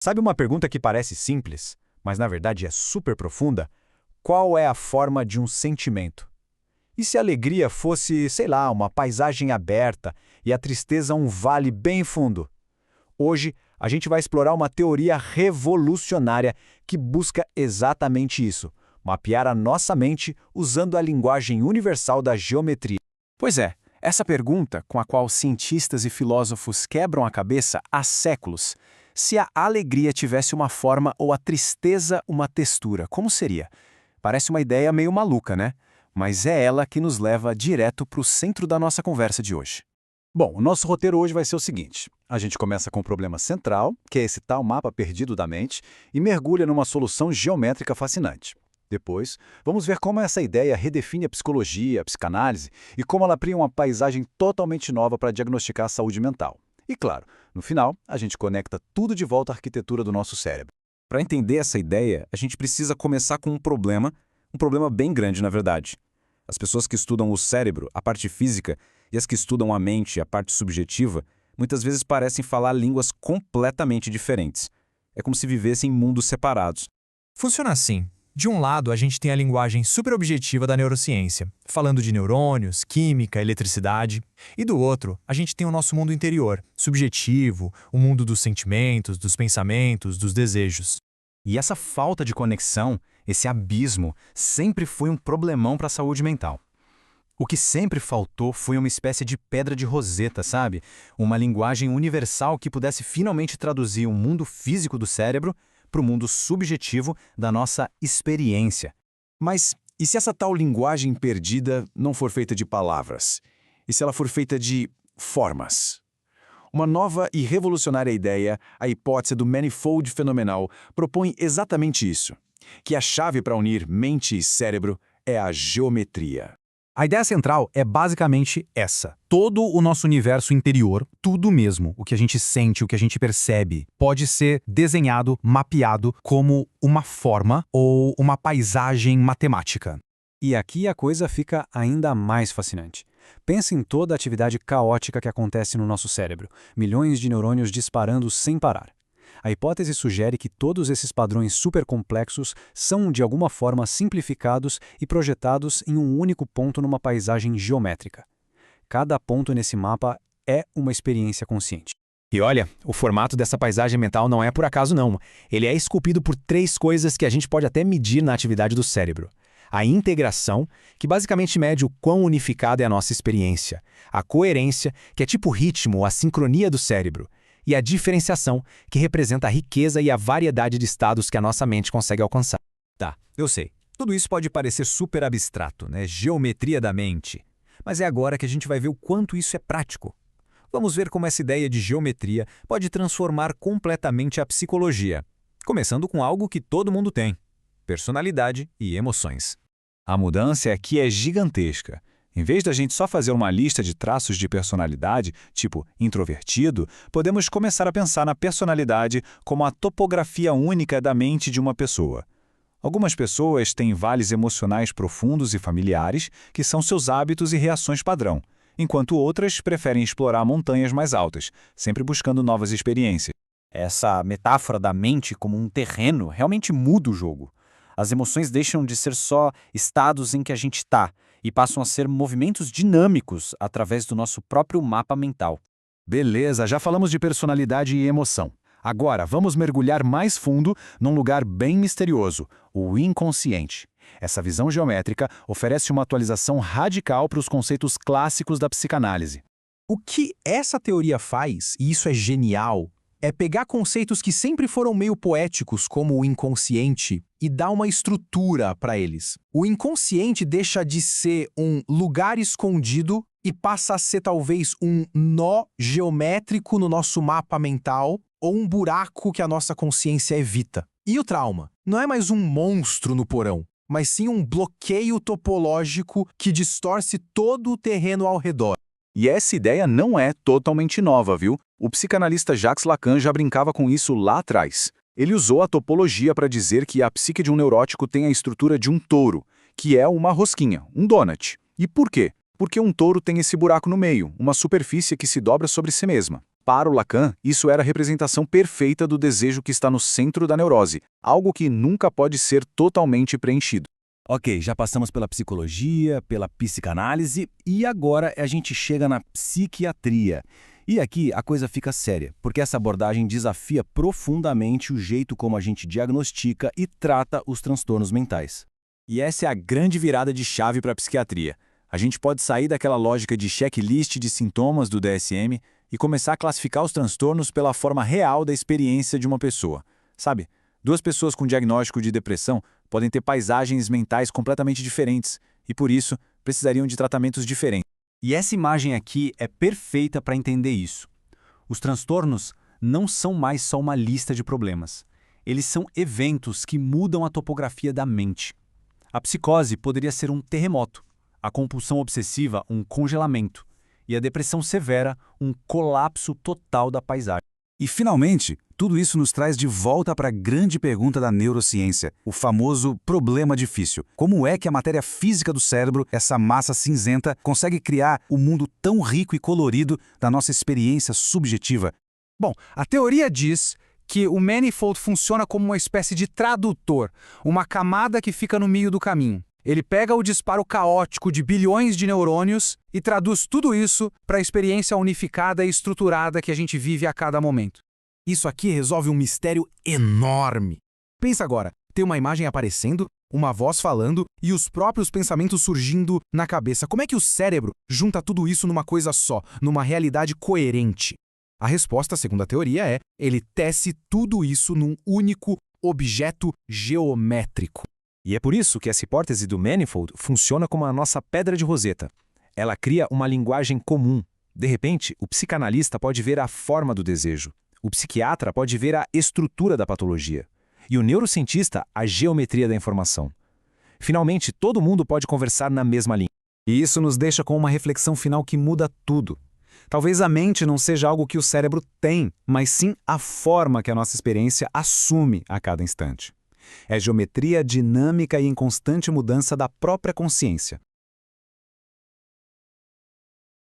Sabe uma pergunta que parece simples, mas na verdade é super profunda? Qual é a forma de um sentimento? E se a alegria fosse, sei lá, uma paisagem aberta e a tristeza um vale bem fundo? Hoje, a gente vai explorar uma teoria revolucionária que busca exatamente isso: mapear a nossa mente usando a linguagem universal da geometria. Pois é, essa pergunta, com a qual cientistas e filósofos quebram a cabeça há séculos, se a alegria tivesse uma forma ou a tristeza uma textura, como seria? Parece uma ideia meio maluca, né? Mas é ela que nos leva direto para o centro da nossa conversa de hoje. Bom, o nosso roteiro hoje vai ser o seguinte: a gente começa com o problema central, que é esse tal mapa perdido da mente, e mergulha numa solução geométrica fascinante. Depois, vamos ver como essa ideia redefine a psicologia, a psicanálise e como ela cria uma paisagem totalmente nova para diagnosticar a saúde mental. E claro, no final, a gente conecta tudo de volta à arquitetura do nosso cérebro. Para entender essa ideia, a gente precisa começar com um problema bem grande, na verdade. As pessoas que estudam o cérebro, a parte física, e as que estudam a mente, a parte subjetiva, muitas vezes parecem falar línguas completamente diferentes. É como se vivessem em mundos separados. Funciona assim. De um lado, a gente tem a linguagem superobjetiva da neurociência, falando de neurônios, química, eletricidade. E do outro, a gente tem o nosso mundo interior, subjetivo, o mundo dos sentimentos, dos pensamentos, dos desejos. E essa falta de conexão, esse abismo, sempre foi um problemão para a saúde mental. O que sempre faltou foi uma espécie de pedra de Roseta, sabe? Uma linguagem universal que pudesse finalmente traduzir o mundo físico do cérebro para o mundo subjetivo da nossa experiência. Mas e se essa tal linguagem perdida não for feita de palavras? E se ela for feita de formas? Uma nova e revolucionária ideia, a hipótese do manifold fenomenal, propõe exatamente isso: que a chave para unir mente e cérebro é a geometria. A ideia central é basicamente essa. Todo o nosso universo interior, tudo mesmo, o que a gente sente, o que a gente percebe, pode ser desenhado, mapeado como uma forma ou uma paisagem matemática. E aqui a coisa fica ainda mais fascinante. Pense em toda a atividade caótica que acontece no nosso cérebro, milhões de neurônios disparando sem parar. A hipótese sugere que todos esses padrões supercomplexos são, de alguma forma, simplificados e projetados em um único ponto numa paisagem geométrica. Cada ponto nesse mapa é uma experiência consciente. E olha, o formato dessa paisagem mental não é por acaso não. Ele é esculpido por 3 coisas que a gente pode até medir na atividade do cérebro. A integração, que basicamente mede o quão unificada é a nossa experiência. A coerência, que é tipo o ritmo, a sincronia do cérebro. E a diferenciação, que representa a riqueza e a variedade de estados que a nossa mente consegue alcançar. Tá, eu sei. Tudo isso pode parecer super abstrato, né? Geometria da mente. Mas é agora que a gente vai ver o quanto isso é prático. Vamos ver como essa ideia de geometria pode transformar completamente a psicologia. Começando com algo que todo mundo tem: personalidade e emoções. A mudança aqui é gigantesca. Em vez da gente só fazer uma lista de traços de personalidade, tipo introvertido, podemos começar a pensar na personalidade como a topografia única da mente de uma pessoa. Algumas pessoas têm vales emocionais profundos e familiares, que são seus hábitos e reações padrão, enquanto outras preferem explorar montanhas mais altas, sempre buscando novas experiências. Essa metáfora da mente como um terreno realmente muda o jogo. As emoções deixam de ser só estados em que a gente está e passam a ser movimentos dinâmicos através do nosso próprio mapa mental. Beleza, já falamos de personalidade e emoção. Agora, vamos mergulhar mais fundo num lugar bem misterioso, o inconsciente. Essa visão geométrica oferece uma atualização radical para os conceitos clássicos da psicanálise. O que essa teoria faz, e isso é genial, é pegar conceitos que sempre foram meio poéticos, como o inconsciente, e dar uma estrutura para eles. O inconsciente deixa de ser um lugar escondido e passa a ser talvez um nó geométrico no nosso mapa mental ou um buraco que a nossa consciência evita. E o trauma? Não é mais um monstro no porão, mas sim um bloqueio topológico que distorce todo o terreno ao redor. E essa ideia não é totalmente nova, viu? O psicanalista Jacques Lacan já brincava com isso lá atrás. Ele usou a topologia para dizer que a psique de um neurótico tem a estrutura de um touro, que é uma rosquinha, um donut. E por quê? Porque um touro tem esse buraco no meio, uma superfície que se dobra sobre si mesma. Para o Lacan, isso era a representação perfeita do desejo que está no centro da neurose, algo que nunca pode ser totalmente preenchido. Ok, já passamos pela psicologia, pela psicanálise e agora a gente chega na psiquiatria. E aqui a coisa fica séria, porque essa abordagem desafia profundamente o jeito como a gente diagnostica e trata os transtornos mentais. E essa é a grande virada de chave para a psiquiatria. A gente pode sair daquela lógica de checklist de sintomas do DSM e começar a classificar os transtornos pela forma real da experiência de uma pessoa. Sabe, 2 pessoas com diagnóstico de depressão podem ter paisagens mentais completamente diferentes e, por isso, precisariam de tratamentos diferentes. E essa imagem aqui é perfeita para entender isso. Os transtornos não são mais só uma lista de problemas. Eles são eventos que mudam a topografia da mente. A psicose poderia ser um terremoto, a compulsão obsessiva um congelamento e a depressão severa um colapso total da paisagem. E, finalmente, tudo isso nos traz de volta para a grande pergunta da neurociência, o famoso problema difícil. Como é que a matéria física do cérebro, essa massa cinzenta, consegue criar o mundo tão rico e colorido da nossa experiência subjetiva? Bom, a teoria diz que o manifold funciona como uma espécie de tradutor, uma camada que fica no meio do caminho. Ele pega o disparo caótico de bilhões de neurônios e traduz tudo isso para a experiência unificada e estruturada que a gente vive a cada momento. Isso aqui resolve um mistério enorme. Pensa agora, tem uma imagem aparecendo, uma voz falando e os próprios pensamentos surgindo na cabeça. Como é que o cérebro junta tudo isso numa coisa só, numa realidade coerente? A resposta, segundo a teoria, é: ele tece tudo isso num único objeto geométrico. E é por isso que essa hipótese do manifold funciona como a nossa pedra de Roseta. Ela cria uma linguagem comum. De repente, o psicanalista pode ver a forma do desejo. O psiquiatra pode ver a estrutura da patologia. E o neurocientista, a geometria da informação. Finalmente, todo mundo pode conversar na mesma língua. E isso nos deixa com uma reflexão final que muda tudo. Talvez a mente não seja algo que o cérebro tem, mas sim a forma que a nossa experiência assume a cada instante. É geometria dinâmica e em constante mudança da própria consciência.